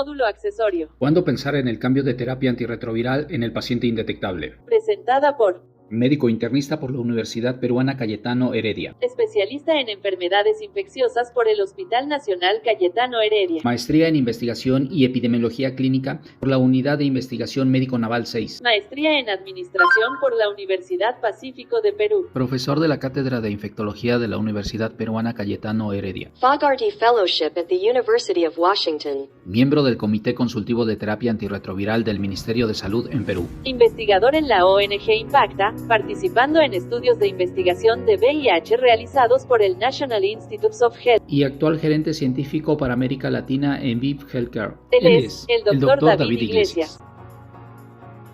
Módulo accesorio. ¿Cuándo pensar en el cambio de terapia antirretroviral en el paciente indetectable? Presentada por Médico internista por la Universidad Peruana Cayetano Heredia. especialista en enfermedades infecciosas por el Hospital Nacional Cayetano Heredia. Maestría en Investigación y Epidemiología Clínica por la Unidad de Investigación Médico Naval 6. Maestría en Administración por la Universidad Pacífico de Perú. Profesor de la Cátedra de Infectología de la Universidad Peruana Cayetano Heredia. Fogarty Fellowship at the University of Washington. Miembro del Comité Consultivo de Terapia Antirretroviral del Ministerio de Salud en Perú. Investigador en la ONG Impacta, participando en estudios de investigación de VIH realizados por el National Institutes of Health. Y actual gerente científico para América Latina en VIP Healthcare. Él es el doctor David Iglesias.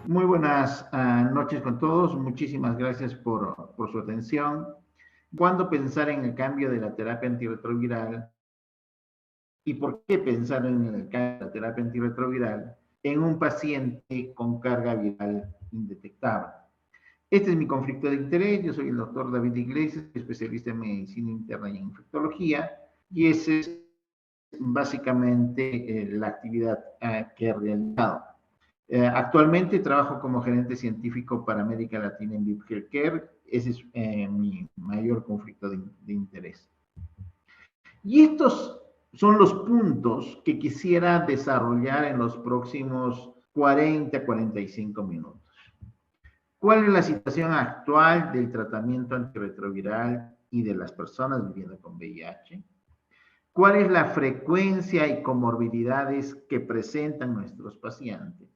Muy buenas noches con todos. Muchísimas gracias por su atención. ¿Cuándo pensar en el cambio de la terapia antirretroviral? ¿Y por qué pensar en el cambio de la terapia antirretroviral en un paciente con carga viral indetectable? Este es mi conflicto de interés. Yo soy el doctor David Iglesias, especialista en medicina interna y en infectología, y esa es básicamente la actividad que he realizado. Actualmente trabajo como gerente científico para América Latina en VIP Healthcare. Ese es mi mayor conflicto de interés. Y estos son los puntos que quisiera desarrollar en los próximos 40 a 45 minutos. ¿Cuál es la situación actual del tratamiento antirretroviral y de las personas viviendo con VIH? ¿Cuál es la frecuencia y comorbilidades que presentan nuestros pacientes?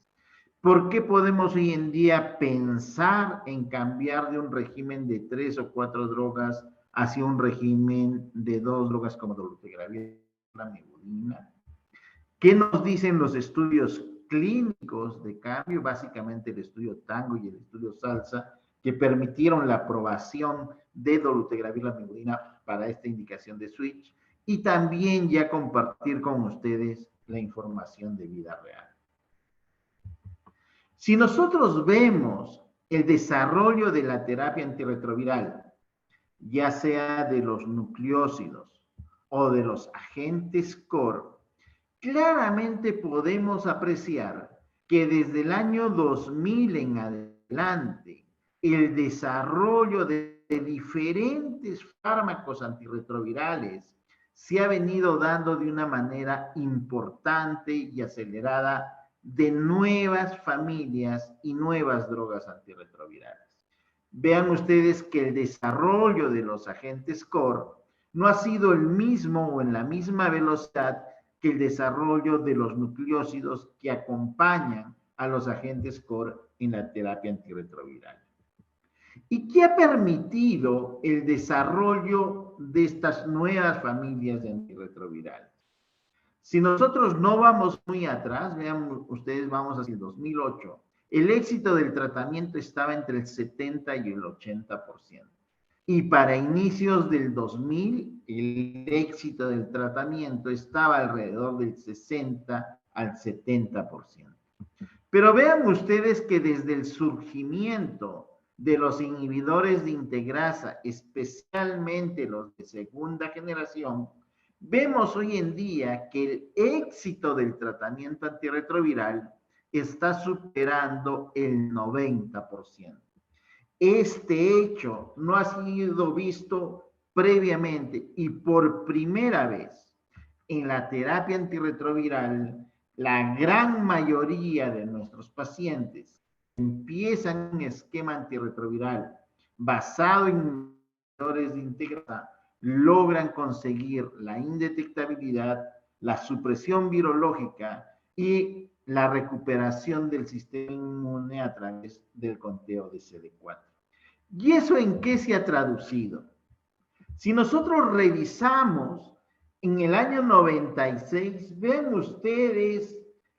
¿Por qué podemos hoy en día pensar en cambiar de un régimen de 3 o 4 drogas hacia un régimen de 2 drogas como dolutegravir, la migulina? ¿Qué nos dicen los estudios clínicos de cambio? Básicamente el estudio Tango y el estudio Salsa, que permitieron la aprobación de dolutegravir, la migulina para esta indicación de switch, y también ya compartir con ustedes la información de vida real. Si nosotros vemos el desarrollo de la terapia antirretroviral, ya sea de los nucleósidos o de los agentes core, claramente podemos apreciar que desde el año 2000 en adelante, el desarrollo de diferentes fármacos antirretrovirales se ha venido dando de una manera importante y acelerada de nuevas familias y nuevas drogas antirretrovirales. Vean ustedes que el desarrollo de los agentes core no ha sido el mismo o en la misma velocidad que el desarrollo de los nucleósidos que acompañan a los agentes core en la terapia antirretroviral. ¿Y qué ha permitido el desarrollo de estas nuevas familias de antirretrovirales? Si nosotros no vamos muy atrás, vean ustedes, vamos hacia el 2008, el éxito del tratamiento estaba entre el 70 y el 80%. Y para inicios del 2000, el éxito del tratamiento estaba alrededor del 60 al 70%. Pero vean ustedes que desde el surgimiento de los inhibidores de integrasa, especialmente los de segunda generación, vemos hoy en día que el éxito del tratamiento antirretroviral está superando el 90%. Este hecho no ha sido visto previamente y por primera vez en la terapia antirretroviral, la gran mayoría de nuestros pacientes empiezan un esquema antirretroviral basado en inhibidores de integrasa, logran conseguir la indetectabilidad, la supresión virológica y la recuperación del sistema inmune a través del conteo de CD4. ¿Y eso en qué se ha traducido? Si nosotros revisamos en el año 96, ven ustedes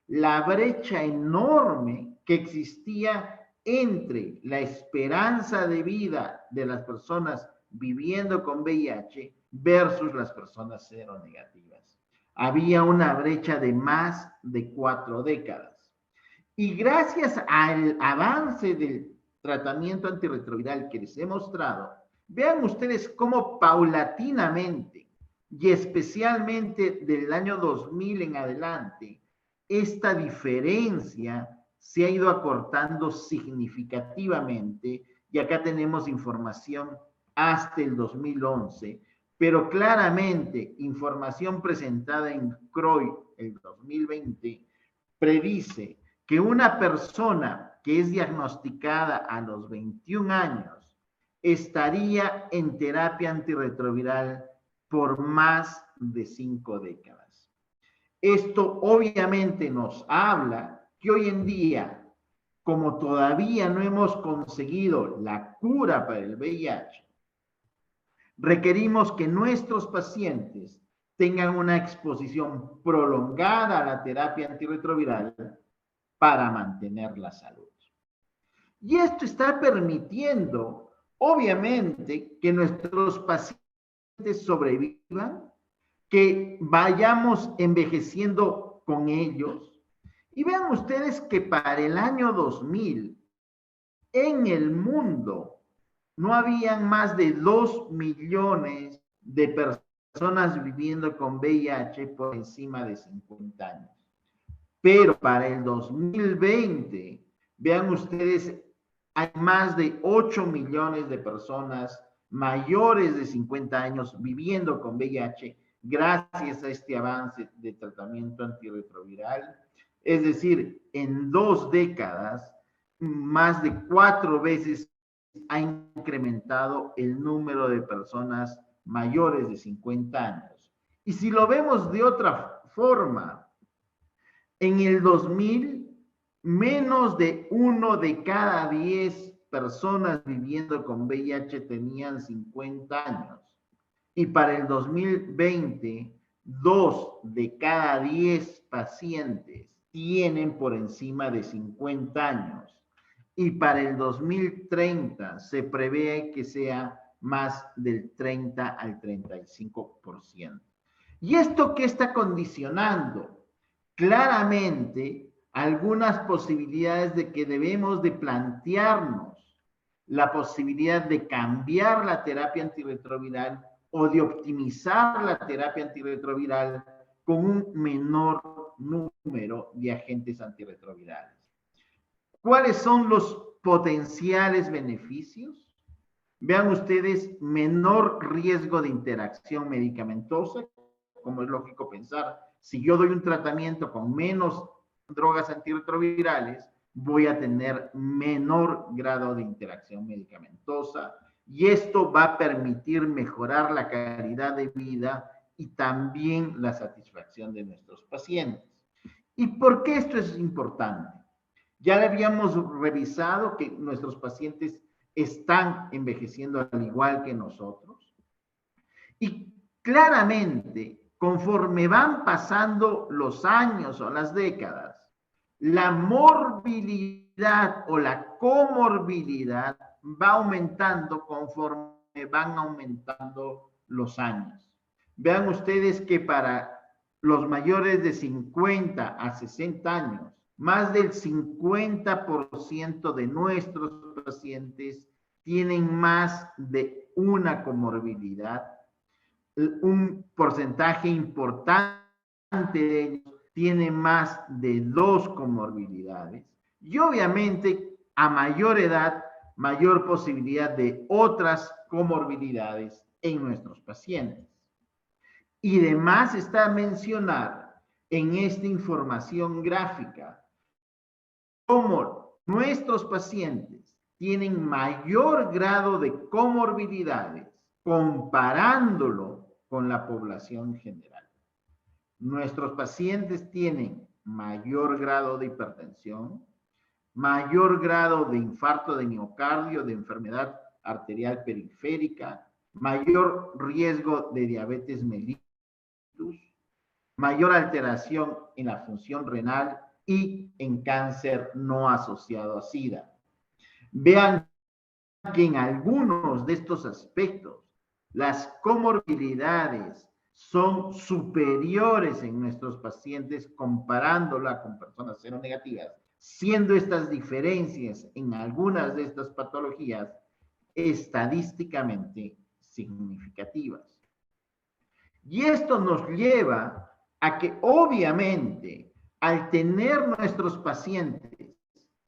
la brecha enorme que existía entre la esperanza de vida de las personas viviendo con VIH versus las personas seronegativas. Había una brecha de más de 4 décadas. Y gracias al avance del tratamiento antirretroviral que les he mostrado, vean ustedes cómo paulatinamente y especialmente del año 2000 en adelante, esta diferencia se ha ido acortando significativamente, y acá tenemos información hasta el 2011, pero claramente información presentada en CROI el 2020 predice que una persona que es diagnosticada a los 21 años estaría en terapia antirretroviral por más de 5 décadas. Esto obviamente nos habla que hoy en día, como todavía no hemos conseguido la cura para el VIH, requerimos que nuestros pacientes tengan una exposición prolongada a la terapia antirretroviral para mantener la salud. Y esto está permitiendo, obviamente, que nuestros pacientes sobrevivan, que vayamos envejeciendo con ellos. Y vean ustedes que para el año 2000, en el mundo, no habían más de 2 millones de personas viviendo con VIH por encima de 50 años. Pero para el 2020, vean ustedes, hay más de 8 millones de personas mayores de 50 años viviendo con VIH gracias a este avance de tratamiento antirretroviral. Es decir, en 2 décadas, más de 4 veces ha incrementado el número de personas mayores de 50 años. Y si lo vemos de otra forma, en el 2000, menos de 1 de cada 10 personas viviendo con VIH tenían 50 años. Y para el 2020, 2 de cada 10 pacientes tienen por encima de 50 años. Y para el 2030 se prevé que sea más del 30 al 35%. ¿Y esto qué está condicionando? Claramente algunas posibilidades de que debemos de plantearnos la posibilidad de cambiar la terapia antirretroviral o de optimizar la terapia antirretroviral con un menor número de agentes antirretrovirales. ¿Cuáles son los potenciales beneficios? Vean ustedes, menor riesgo de interacción medicamentosa, como es lógico pensar, si yo doy un tratamiento con menos drogas antirretrovirales, voy a tener menor grado de interacción medicamentosa, y esto va a permitir mejorar la calidad de vida y también la satisfacción de nuestros pacientes. ¿Y por qué esto es importante? Ya habíamos revisado que nuestros pacientes están envejeciendo al igual que nosotros. Y claramente, conforme van pasando los años o las décadas, la morbilidad o la comorbilidad va aumentando conforme van aumentando los años. Vean ustedes que para los mayores de 50 a 60 años, más del 50% de nuestros pacientes tienen más de una comorbilidad. Un porcentaje importante de ellos tiene más de 2 comorbilidades. Y obviamente, a mayor edad, mayor posibilidad de otras comorbilidades en nuestros pacientes. Y además está a mencionar en esta información gráfica cómo nuestros pacientes tienen mayor grado de comorbilidades comparándolo con la población general. Nuestros pacientes tienen mayor grado de hipertensión, mayor grado de infarto de miocardio, de enfermedad arterial periférica, mayor riesgo de diabetes mellitus, mayor alteración en la función renal y en cáncer no asociado a SIDA. Vean que en algunos de estos aspectos las comorbilidades son superiores en nuestros pacientes comparándola con personas seronegativas, siendo estas diferencias en algunas de estas patologías estadísticamente significativas. Y esto nos lleva a que obviamente Al tener nuestros pacientes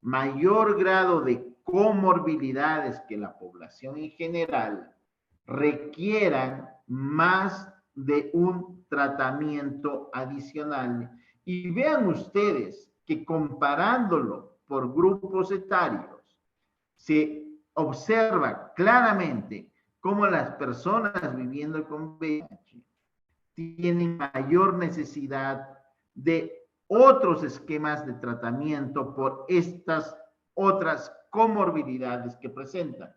mayor grado de comorbilidades que la población en general, requieran más de un tratamiento adicional. Y vean ustedes que comparándolo por grupos etarios, se observa claramente cómo las personas viviendo con VIH tienen mayor necesidad de otros esquemas de tratamiento por estas otras comorbilidades que presentan.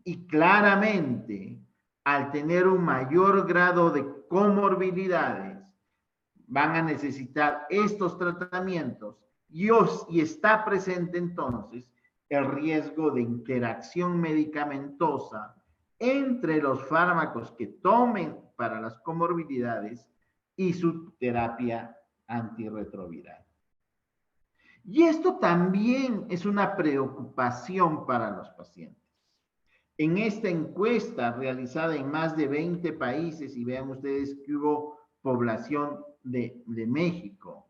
Y claramente, al tener un mayor grado de comorbilidades, van a necesitar estos tratamientos y está presente entonces el riesgo de interacción medicamentosa entre los fármacos que tomen para las comorbilidades y su terapia antirretroviral. Y esto también es una preocupación para los pacientes. En esta encuesta realizada en más de 20 países, y vean ustedes que hubo población de México,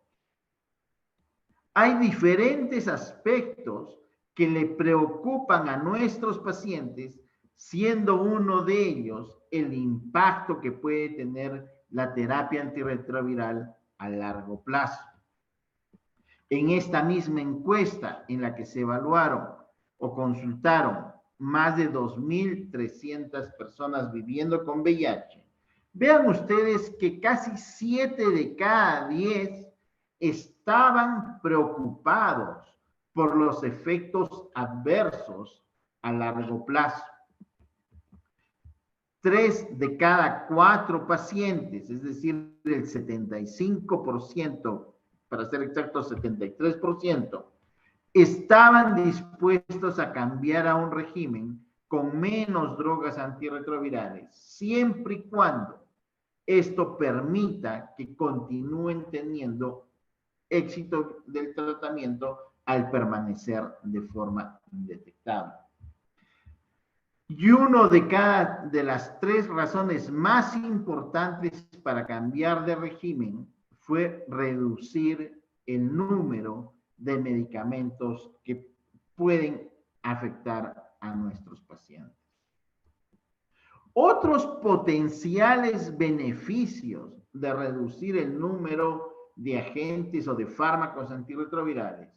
hay diferentes aspectos que le preocupan a nuestros pacientes, siendo uno de ellos el impacto que puede tener la terapia antirretroviral a largo plazo. En esta misma encuesta en la que se evaluaron o consultaron más de 2.300 personas viviendo con VIH, vean ustedes que casi 7 de cada 10 estaban preocupados por los efectos adversos a largo plazo. 3 de cada 4 pacientes, es decir, el 75%, para ser exactos, 73%, estaban dispuestos a cambiar a un régimen con menos drogas antirretrovirales, siempre y cuando esto permita que continúen teniendo éxito del tratamiento al permanecer de forma indetectable. Y una de las 3 razones más importantes para cambiar de régimen fue reducir el número de medicamentos que pueden afectar a nuestros pacientes. Otros potenciales beneficios de reducir el número de agentes o de fármacos antirretrovirales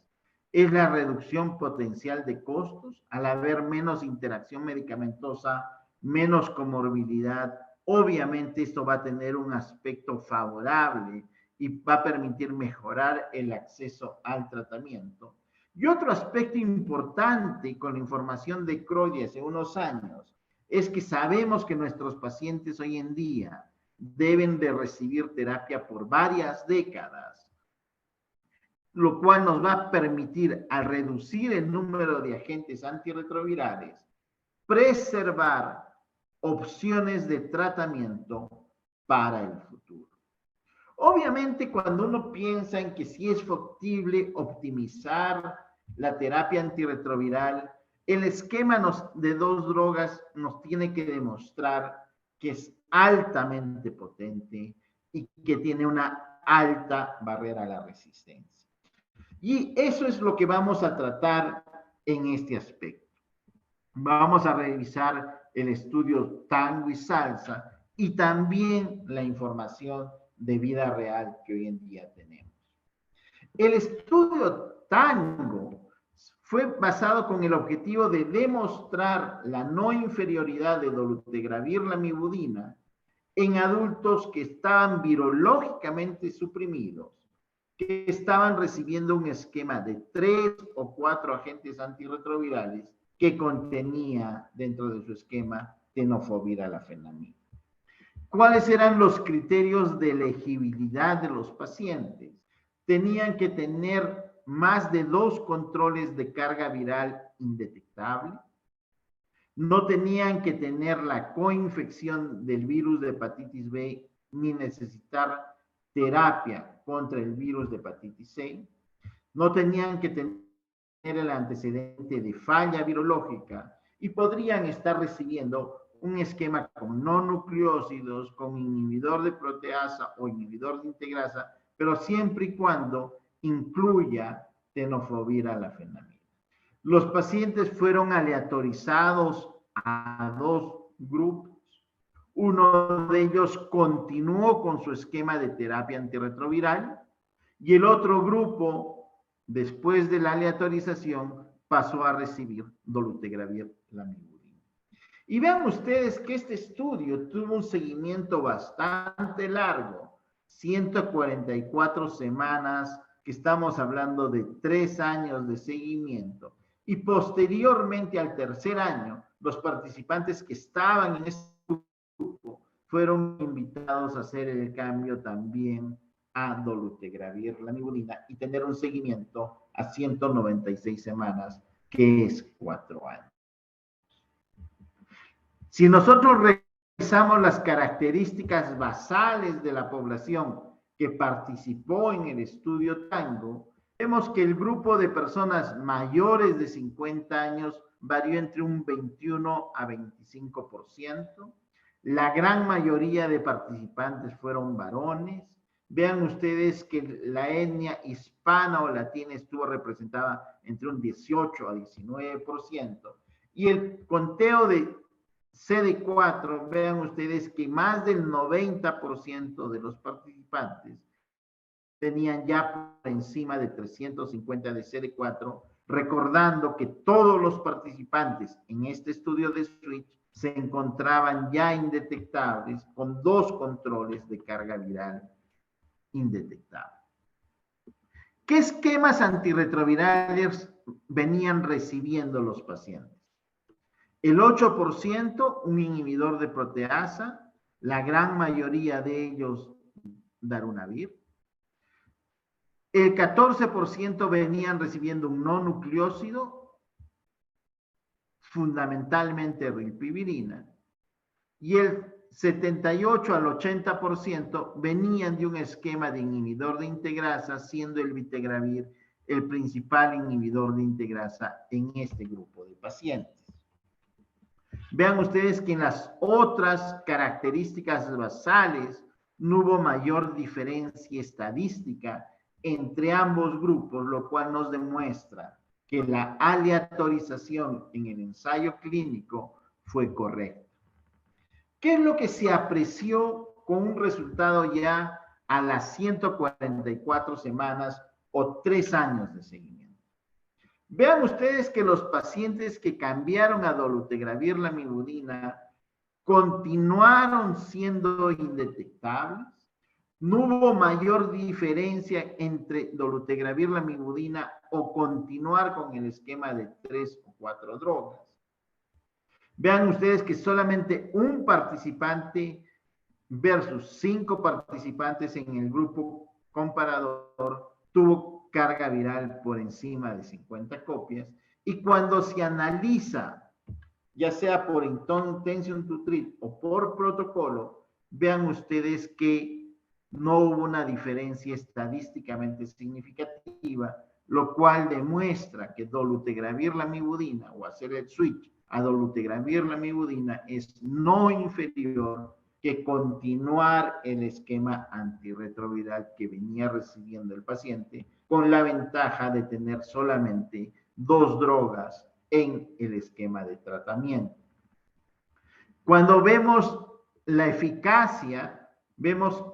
es la reducción potencial de costos al haber menos interacción medicamentosa, menos comorbilidad. Obviamente esto va a tener un aspecto favorable y va a permitir mejorar el acceso al tratamiento. Y otro aspecto importante con la información de CROI hace unos años es que sabemos que nuestros pacientes hoy en día deben de recibir terapia por varias décadas, lo cual nos va a permitir, al reducir el número de agentes antirretrovirales, preservar opciones de tratamiento para el futuro. Obviamente, cuando uno piensa en que sí es factible optimizar la terapia antirretroviral, el esquema de 2 drogas nos tiene que demostrar que es altamente potente y que tiene una alta barrera a la resistencia. Y eso es lo que vamos a tratar en este aspecto. Vamos a revisar el estudio Tango y Salsa y también la información de vida real que hoy en día tenemos. El estudio Tango fue basado con el objetivo de demostrar la no inferioridad de dolutegravir lamivudina en adultos que estaban virológicamente suprimidos, que estaban recibiendo un esquema de 3 o 4 agentes antirretrovirales que contenía dentro de su esquema tenofovir alafenamida. ¿Cuáles eran los criterios de elegibilidad de los pacientes? Tenían que tener más de 2 controles de carga viral indetectable, no tenían que tener la coinfección del virus de hepatitis B ni necesitar terapia contra el virus de hepatitis C, no tenían que tener el antecedente de falla virológica y podrían estar recibiendo un esquema con no nucleósidos, con inhibidor de proteasa o inhibidor de integrasa, pero siempre y cuando incluya tenofovir alafenamida. Los pacientes fueron aleatorizados a dos grupos. Uno de ellos continuó con su esquema de terapia antirretroviral y el otro grupo, después de la aleatorización, pasó a recibir dolutegravir lamivudina. Y vean ustedes que este estudio tuvo un seguimiento bastante largo, 144 semanas, que estamos hablando de 3 años de seguimiento. Y posteriormente al tercer año, los participantes que estaban en este grupo fueron invitados a hacer el cambio también a dolutegravir lamivudina y tener un seguimiento a 196 semanas, que es 4 años. Si nosotros revisamos las características basales de la población que participó en el estudio Tango, vemos que el grupo de personas mayores de 50 años varió entre un 21 a 25%. La gran mayoría de participantes fueron varones. Vean ustedes que la etnia hispana o latina estuvo representada entre un 18 a 19%. Y el conteo de CD4, vean ustedes que más del 90% de los participantes tenían ya por encima de 350 de CD4, recordando que todos los participantes en este estudio de Switch se encontraban ya indetectables con 2 controles de carga viral indetectable. ¿Qué esquemas antirretrovirales venían recibiendo los pacientes? El 8%, un inhibidor de proteasa, la gran mayoría de ellos darunavir. El 14% venían recibiendo un no nucleócido, fundamentalmente rilpivirina, y el 78 al 80% venían de un esquema de inhibidor de integrasa, siendo el vitegravir el principal inhibidor de integrasa en este grupo de pacientes. Vean ustedes que en las otras características basales no hubo mayor diferencia estadística entre ambos grupos, lo cual nos demuestra que la aleatorización en el ensayo clínico fue correcta. ¿Qué es lo que se apreció con un resultado ya a las 144 semanas o 3 años de seguimiento? Vean ustedes que los pacientes que cambiaron a dolutegravir lamivudina continuaron siendo indetectables. No hubo mayor diferencia entre dolutegravir lamivudina o continuar con el esquema de 3 o 4 drogas. Vean ustedes que solamente un participante versus 5 participantes en el grupo comparador tuvo carga viral por encima de 50 copias, y cuando se analiza, ya sea por intention to treat o por protocolo, vean ustedes que no hubo una diferencia estadísticamente significativa, lo cual demuestra que dolutegravir lamivudina o hacer el switch a dolutegravir lamivudina es no inferior que continuar el esquema antirretroviral que venía recibiendo el paciente, con la ventaja de tener solamente 2 drogas en el esquema de tratamiento. Cuando vemos la eficacia, vemos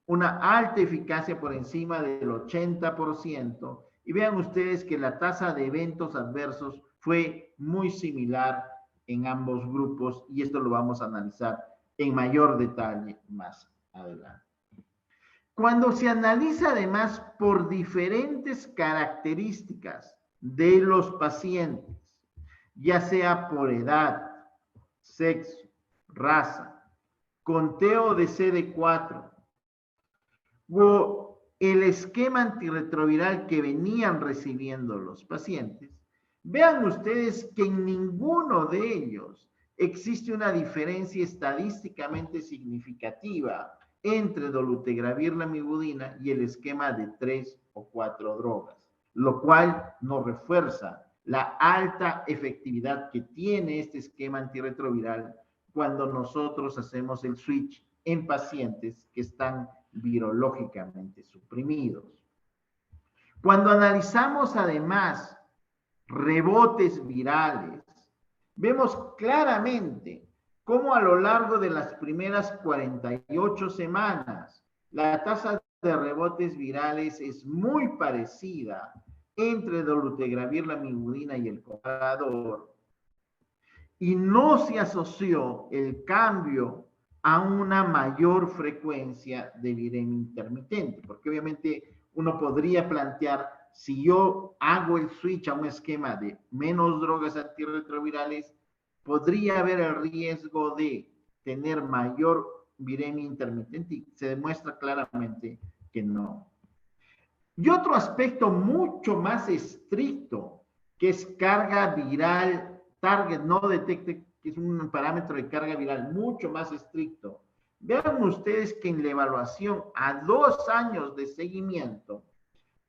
una alta eficacia por encima del 80%, y vean ustedes que la tasa de eventos adversos fue muy similar en ambos grupos, y esto lo vamos a analizar en mayor detalle más adelante. Cuando se analiza además por diferentes características de los pacientes, ya sea por edad, sexo, raza, conteo de CD4 o el esquema antirretroviral que venían recibiendo los pacientes, vean ustedes que en ninguno de ellos existe una diferencia estadísticamente significativa entre dolutegravir lamivudina y el esquema de 3 o 4 drogas, lo cual nos refuerza la alta efectividad que tiene este esquema antirretroviral cuando nosotros hacemos el switch en pacientes que están virológicamente suprimidos. Cuando analizamos además rebotes virales, vemos claramente cómo a lo largo de las primeras 48 semanas la tasa de rebotes virales es muy parecida entre dolutegravir, lamivudina y el comparador, y no se asoció el cambio a una mayor frecuencia de viremia intermitente, porque obviamente uno podría plantear, si yo hago el switch a un esquema de menos drogas antirretrovirales, podría haber el riesgo de tener mayor viremia intermitente, y se demuestra claramente que no. Y otro aspecto mucho más estricto, que es carga viral, target no detected, que es un parámetro de carga viral mucho más estricto. Vean ustedes que en la evaluación a 2 años de seguimiento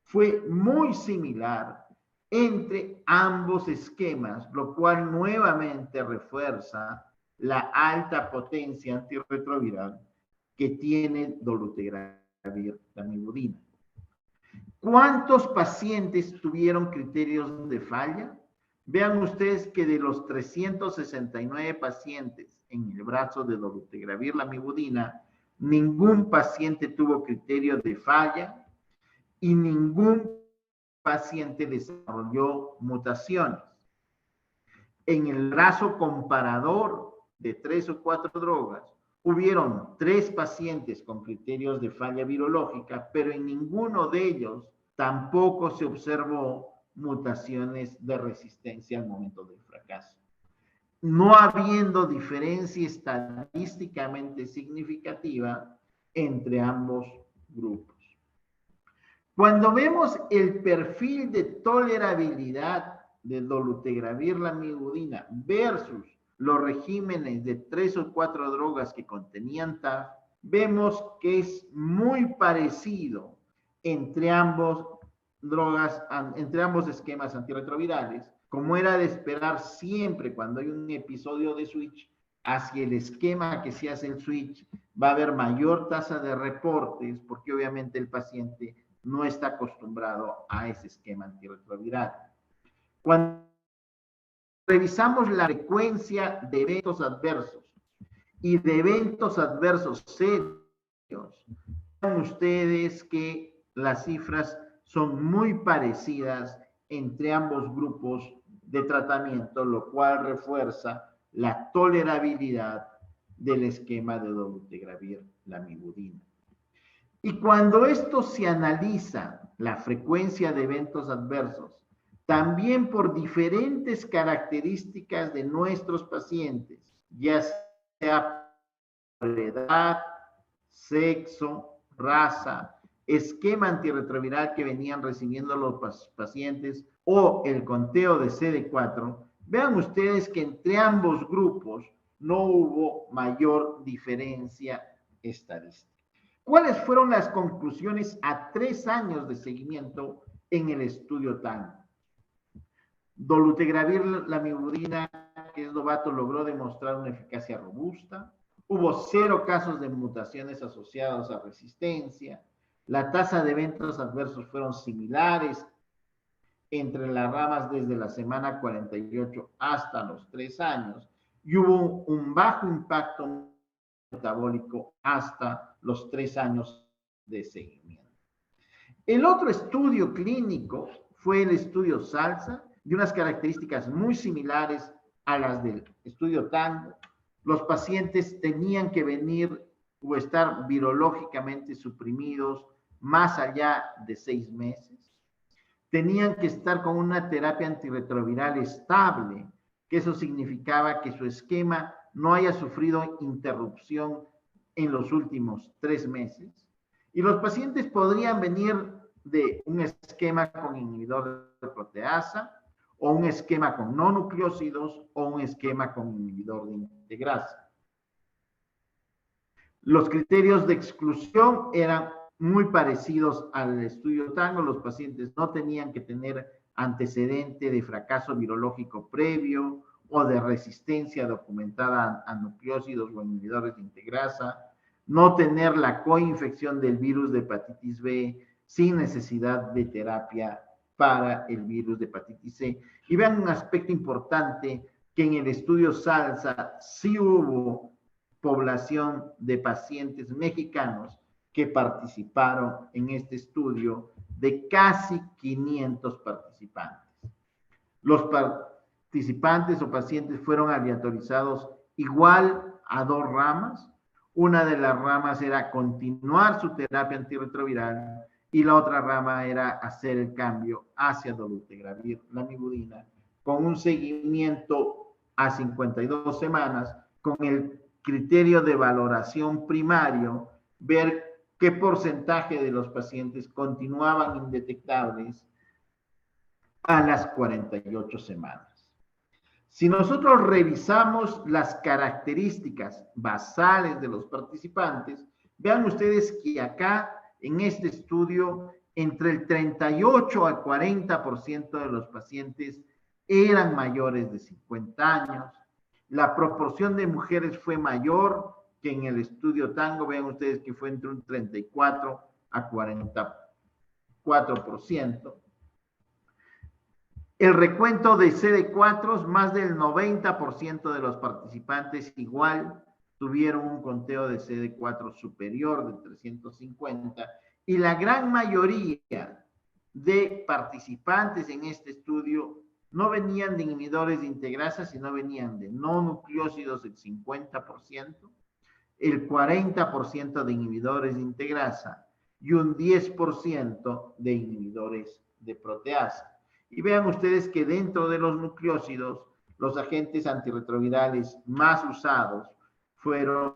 fue muy similar entre ambos esquemas, lo cual nuevamente refuerza la alta potencia antirretroviral que tiene dolutegravir, lamivudina. ¿Cuántos pacientes tuvieron criterios de falla? Vean ustedes que de los 369 pacientes en el brazo de dolutegravir, lamivudina, ningún paciente tuvo criterio de falla y ningún paciente desarrolló mutaciones. En el brazo comparador de 3 o 4 drogas, hubieron 3 pacientes con criterios de falla virológica, pero en ninguno de ellos tampoco se observó mutaciones de resistencia al momento del fracaso, no habiendo diferencia estadísticamente significativa entre ambos grupos. Cuando vemos el perfil de tolerabilidad de dolutegravir, lamivudina versus los regímenes de 3 o 4 drogas que contenían TAF, vemos que es muy parecido entre ambos esquemas antirretrovirales, como era de esperar siempre cuando hay un episodio de switch. Hacia el esquema que se hace el switch va a haber mayor tasa de reportes, porque obviamente el paciente no está acostumbrado a ese esquema antirretroviral. Cuando revisamos la frecuencia de eventos adversos y de eventos adversos serios, vean ustedes que las cifras son muy parecidas entre ambos grupos de tratamiento, lo cual refuerza la tolerabilidad del esquema de dolutegravir, lamivudina. Y cuando esto se analiza, la frecuencia de eventos adversos, también por diferentes características de nuestros pacientes, ya sea por edad, sexo, raza, esquema antirretroviral que venían recibiendo los pacientes o el conteo de CD4, vean ustedes que entre ambos grupos no hubo mayor diferencia estadística. ¿Cuáles fueron las conclusiones a 3 años de seguimiento en el estudio TANGO? Dolutegravir, lamivudina, que es novato, logró demostrar una eficacia robusta. Hubo 0 casos de mutaciones asociadas a resistencia. La tasa de eventos adversos fueron similares entre las ramas desde la semana 48 hasta los 3 años. Y hubo un bajo impacto metabólico hasta los 3 años de seguimiento. El otro estudio clínico fue el estudio SALSA, de unas características muy similares a las del estudio TANGO. Los pacientes tenían que venir o estar virológicamente suprimidos más allá de 6 meses. Tenían que estar con una terapia antirretroviral estable, que eso significaba que su esquema no haya sufrido interrupción en los últimos 3 meses. Y los pacientes podrían venir de un esquema con inhibidor de proteasa, o un esquema con no nucleósidos, o un esquema con inhibidor de integrasa. Los criterios de exclusión eran muy parecidos al estudio TANGO. Los pacientes no tenían que tener antecedente de fracaso virológico previo o de resistencia documentada a nucleósidos o inhibidores de integrasa. no tener la coinfección del virus de hepatitis B sin necesidad de terapia para el virus de hepatitis C. Y vean un aspecto importante, que en el estudio SALSA sí hubo población de pacientes mexicanos que participaron en este estudio, de casi 500 participantes. Los participantes o pacientes fueron aleatorizados igual a dos ramas. Una de las ramas era continuar su terapia antirretroviral y la otra rama era hacer el cambio hacia dolutegravir lamivudina con un seguimiento a 52 semanas con el criterio de valoración primario, ver qué porcentaje de los pacientes continuaban indetectables a las 48 semanas. Si nosotros revisamos las características basales de los participantes, vean ustedes que acá en este estudio entre el 38 al 40% de los pacientes eran mayores de 50 años. La proporción de mujeres fue mayor que en el estudio Tango. Vean ustedes que fue entre un 34 a 44%. El recuento de CD4, más del 90% de los participantes igual tuvieron un conteo de CD4 superior de 350, y la gran mayoría de participantes en este estudio no venían de inhibidores de integrasa, sino venían de no nucleósidos, el 50%, el 40% de inhibidores de integrasa y un 10% de inhibidores de proteasa. Y vean ustedes que dentro de los nucleósidos, los agentes antirretrovirales más usados fueron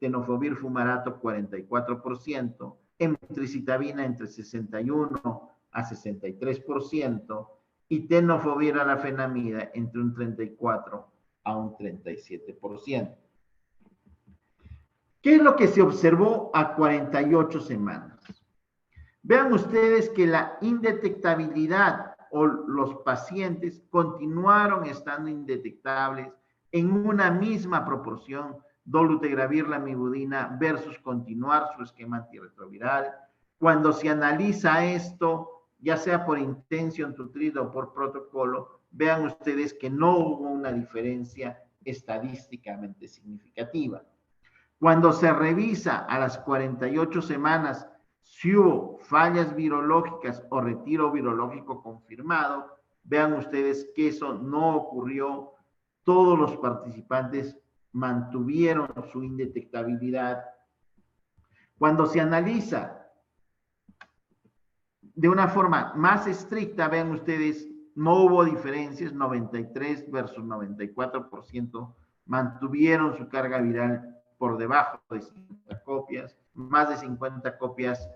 tenofovir fumarato 44%, emtricitabina entre 61 a 63% y tenofovir alafenamida entre un 34 a un 37%. ¿Qué es lo que se observó a 48 semanas? Vean ustedes que la indetectabilidad o los pacientes continuaron estando indetectables en una misma proporción, dolutegravir lamivudina versus continuar su esquema antirretroviral. Cuando se analiza esto, ya sea por intention to treat o por protocolo, vean ustedes que no hubo una diferencia estadísticamente significativa. Cuando se revisa a las 48 semanas si hubo fallas virológicas o retiro virológico confirmado, vean ustedes que eso no ocurrió. Todos los participantes mantuvieron su indetectabilidad. Cuando se analiza de una forma más estricta, vean ustedes, no hubo diferencias, 93 versus 94% mantuvieron su carga viral por debajo de 50 copias, más de 50 copias,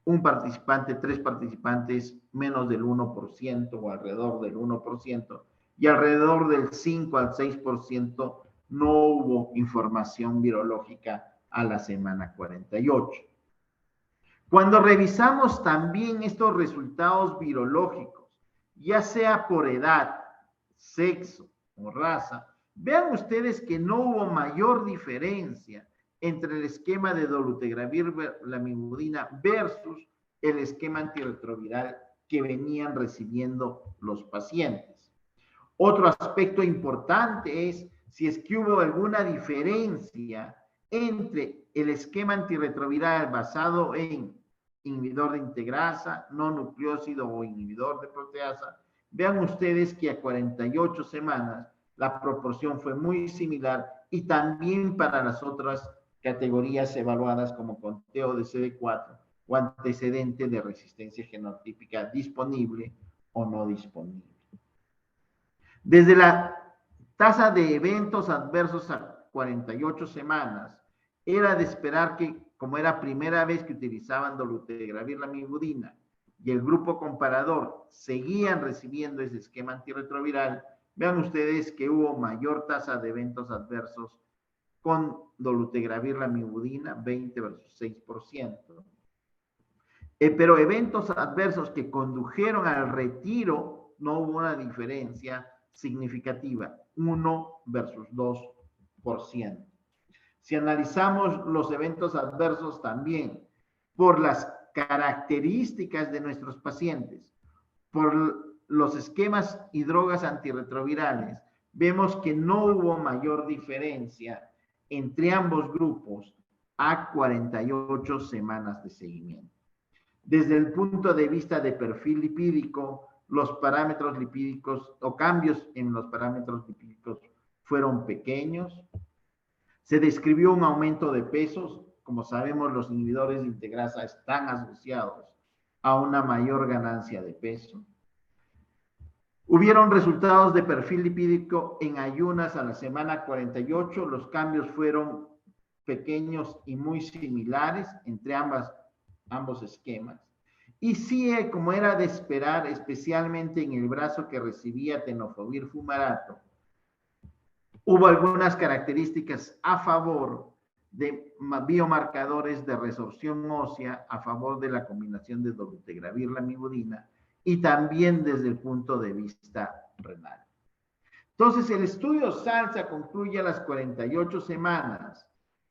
un participante, 3 participantes, menos del 1% o alrededor del 1%, y alrededor del 5 al 6% no hubo información virológica a la semana 48. Cuando revisamos también estos resultados virológicos, ya sea por edad, sexo o raza, vean ustedes que no hubo mayor diferencia entre el esquema de dolutegravir lamivudina versus el esquema antirretroviral que venían recibiendo los pacientes. Otro aspecto importante es si es que hubo alguna diferencia entre el esquema antirretroviral basado en inhibidor de integrasa, no nucleósido o inhibidor de proteasa. Vean ustedes que a 48 semanas la proporción fue muy similar, y también para las otras categorías evaluadas como conteo de CD4 o antecedente de resistencia genotípica disponible o no disponible. Desde la tasa de eventos adversos a 48 semanas, era de esperar que, como era primera vez que utilizaban dolutegravir lamivudina y el grupo comparador seguían recibiendo ese esquema antirretroviral, vean ustedes que hubo mayor tasa de eventos adversos con dolutegravir lamivudina, 20 versus 6%. Pero eventos adversos que condujeron al retiro, no hubo una diferencia significativa, 1 versus 2%. Si analizamos los eventos adversos también, por las características de nuestros pacientes, por los esquemas y drogas antirretrovirales, vemos que no hubo mayor diferencia entre ambos grupos a 48 semanas de seguimiento. Desde el punto de vista de perfil lipídico, los parámetros lipídicos o cambios en los parámetros lipídicos fueron pequeños. Se describió un aumento de pesos. Como sabemos, los inhibidores de integrasa están asociados a una mayor ganancia de peso. Hubieron resultados de perfil lipídico en ayunas a la semana 48. Los cambios fueron pequeños y muy similares entre ambos esquemas. Y sí, como era de esperar, especialmente en el brazo que recibía tenofovir fumarato, hubo algunas características a favor de biomarcadores de resorción ósea a favor de la combinación de dolutegravir lamivudina y también desde el punto de vista renal. Entonces, el estudio SALSA concluye a las 48 semanas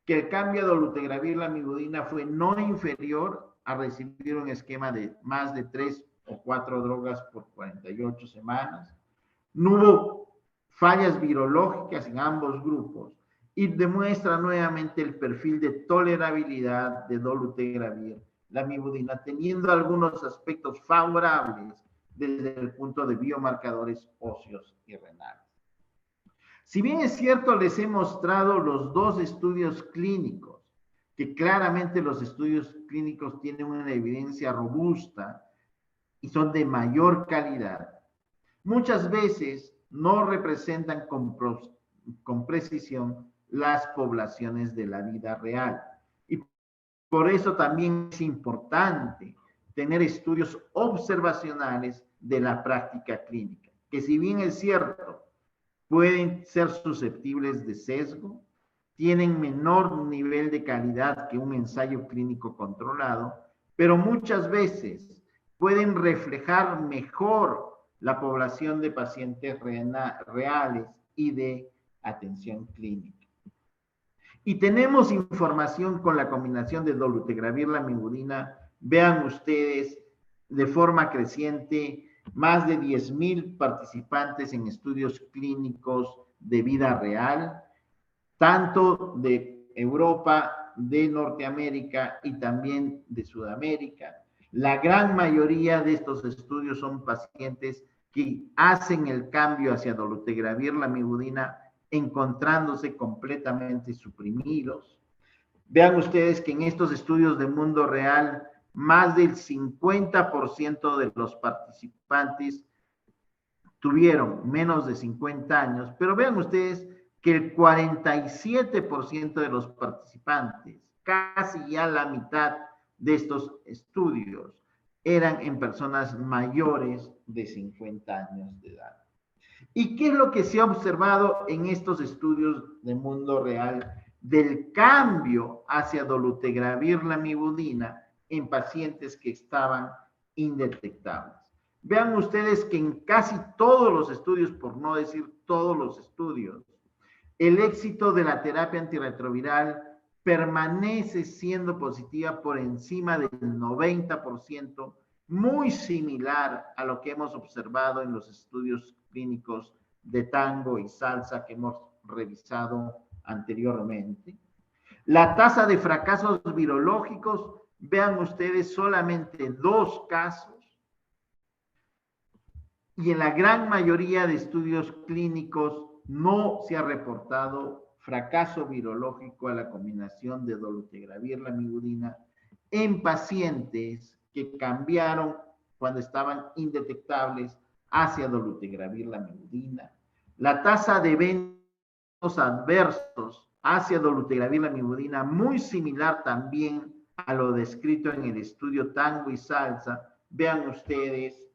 que el cambio de dolutegravir lamivudina fue no inferior a recibir un esquema de más de 3 o 4 drogas por 48 semanas. No hubo fallas virológicas en ambos grupos y demuestra nuevamente el perfil de tolerabilidad de dolutegravir lamivudina, teniendo algunos aspectos favorables desde el punto de biomarcadores óseos y renales. Si bien es cierto, les he mostrado los dos estudios clínicos, que claramente los estudios clínicos tienen una evidencia robusta y son de mayor calidad, muchas veces no representan con precisión las poblaciones de la vida real. Y por eso también es importante tener estudios observacionales de la práctica clínica, que si bien es cierto, pueden ser susceptibles de sesgo, tienen menor nivel de calidad que un ensayo clínico controlado, pero muchas veces pueden reflejar mejor la población de pacientes reales y de atención clínica. Y tenemos información con la combinación de dolutegravir lamivudina. Vean ustedes, de forma creciente, más de 10,000 participantes en estudios clínicos de vida real, tanto de Europa, de Norteamérica y también de Sudamérica. La gran mayoría de estos estudios son pacientes que hacen el cambio hacia dolutegravir lamivudina encontrándose completamente suprimidos. Vean ustedes que en estos estudios de mundo real, más del 50% de los participantes tuvieron menos de 50 años, pero vean ustedes que el 47% de los participantes, casi ya la mitad de estos estudios, eran en personas mayores de 50 años de edad. ¿Y qué es lo que se ha observado en estos estudios de mundo real del cambio hacia dolutegravir lamivudina en pacientes que estaban indetectables? Vean ustedes que en casi todos los estudios, por no decir todos los estudios, el éxito de la terapia antirretroviral permanece siendo positiva por encima del 90%, muy similar a lo que hemos observado en los estudios clínicos de TANGO y SALSA que hemos revisado anteriormente. La tasa de fracasos virológicos, vean ustedes, solamente 2 casos. Y en la gran mayoría de estudios clínicos no se ha reportado fracaso virológico a la combinación de dolutegravir lamivudina en pacientes que cambiaron cuando estaban indetectables hacia dolutegravir lamivudina. La tasa de eventos adversos hacia dolutegravir lamivudina, muy similar también a lo descrito en el estudio TANGO y SALSA, vean ustedes,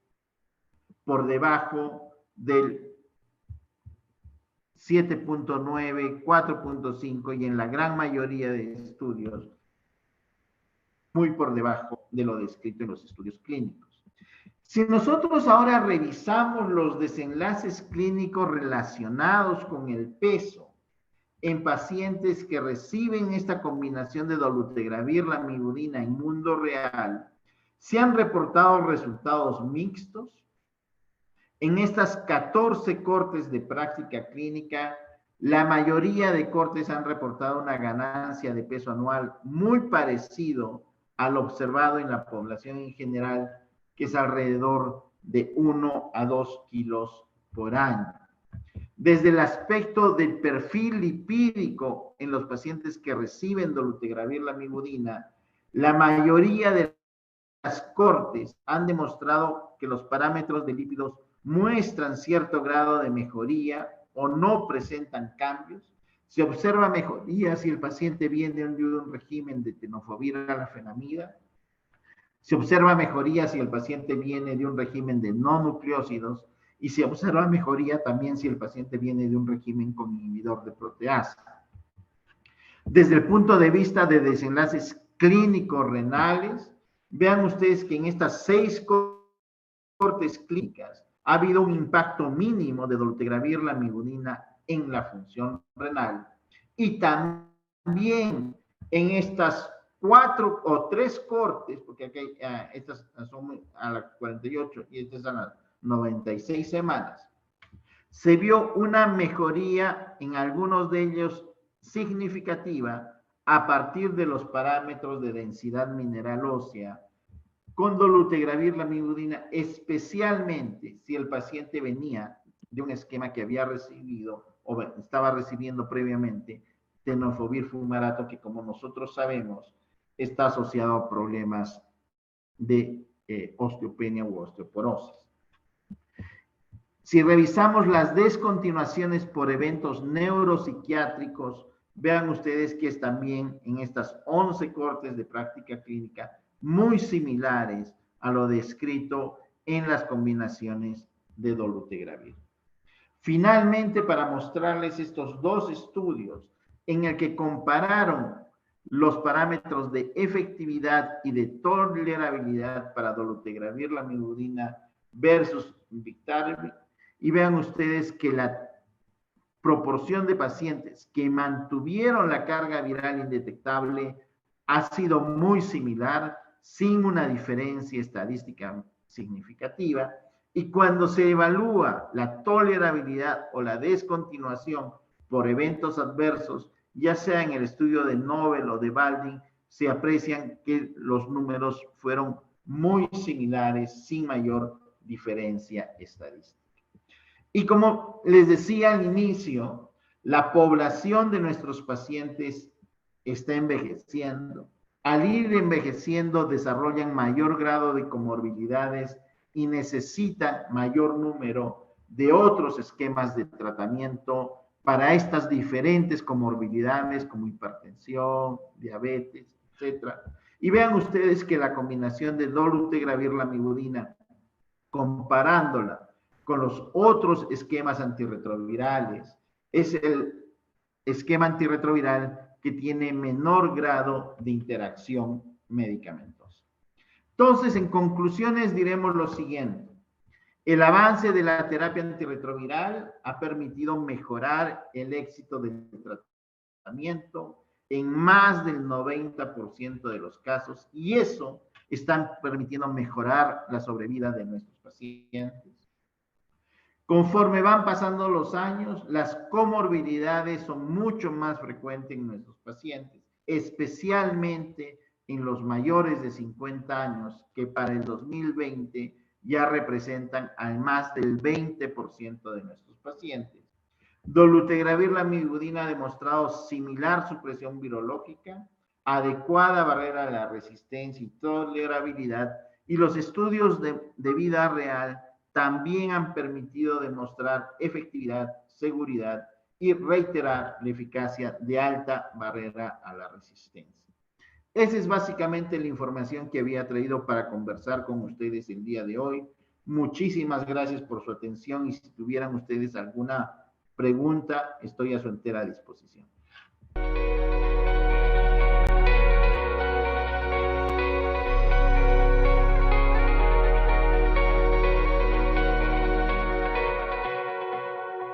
por debajo del 7.9, 4.5 y en la gran mayoría de estudios muy por debajo de lo descrito en los estudios clínicos. Si nosotros ahora revisamos los desenlaces clínicos relacionados con el peso en pacientes que reciben esta combinación de dolutegravir, lamivudina en mundo real, se han reportado resultados mixtos. En estas 14 cortes de práctica clínica, la mayoría de cortes han reportado una ganancia de peso anual muy parecido al observado en la población en general, que es alrededor de 1 a 2 kilos por año. Desde el aspecto del perfil lipídico en los pacientes que reciben dolutegravir, lamivudina, la mayoría de las cortes han demostrado que los parámetros de lípidos muestran cierto grado de mejoría o no presentan cambios. Se observa mejoría si el paciente viene de un régimen de tenofovir alafenamida. Se observa mejoría si el paciente viene de un régimen de no nucleósidos y se observa mejoría también si el paciente viene de un régimen con inhibidor de proteasa. Desde el punto de vista de desenlaces clínicos renales, vean ustedes que en estas 6 cortes clínicas ha habido un impacto mínimo de dolutegravir, lamivudina en la función renal. Y también en estas 4 o 3 cortes, porque aquí estas son a las 48 y estas a las 96 semanas, se vio una mejoría en algunos de ellos significativa a partir de los parámetros de densidad mineral ósea con dolutegravir, lamivudina, especialmente si el paciente venía de un esquema que había recibido o estaba recibiendo previamente tenofovir fumarato, que como nosotros sabemos está asociado a problemas de osteopenia u osteoporosis. Si revisamos las descontinuaciones por eventos neuropsiquiátricos, vean ustedes que es también en estas 11 cortes de práctica clínica muy similares a lo descrito en las combinaciones de dolutegravir. Finalmente, para mostrarles estos 2 estudios en el que compararon los parámetros de efectividad y de tolerabilidad para dolutegravir, lamivudina versus Biktarvy, y vean ustedes que la proporción de pacientes que mantuvieron la carga viral indetectable ha sido muy similar, sin una diferencia estadística significativa, y cuando se evalúa la tolerabilidad o la descontinuación por eventos adversos, ya sea en el estudio de Nobel o de Baldwin, se aprecian que los números fueron muy similares, sin mayor diferencia estadística. Y como les decía al inicio, la población de nuestros pacientes está envejeciendo. Al ir envejeciendo, desarrollan mayor grado de comorbilidades y necesitan mayor número de otros esquemas de tratamiento para estas diferentes comorbilidades como hipertensión, diabetes, etc. Y vean ustedes que la combinación de dolutegravir, lamivudina, comparándola con los otros esquemas antirretrovirales, es el esquema antirretroviral que tiene menor grado de interacción medicamentosa. Entonces, en conclusiones diremos lo siguiente. El avance de la terapia antirretroviral ha permitido mejorar el éxito del tratamiento en más del 90% de los casos, y eso está permitiendo mejorar la sobrevida de nuestros pacientes. Conforme van pasando los años, las comorbilidades son mucho más frecuentes en nuestros pacientes, especialmente en los mayores de 50 años, que para el 2020 ya representan al más del 20% de nuestros pacientes. Dolutegravir, lamivudina ha demostrado similar supresión virológica, adecuada barrera a la resistencia y tolerabilidad, y los estudios de vida real también han permitido demostrar efectividad, seguridad y reiterar la eficacia de alta barrera a la resistencia. Esa es básicamente la información que había traído para conversar con ustedes el día de hoy. Muchísimas gracias por su atención, y si tuvieran ustedes alguna pregunta, estoy a su entera disposición.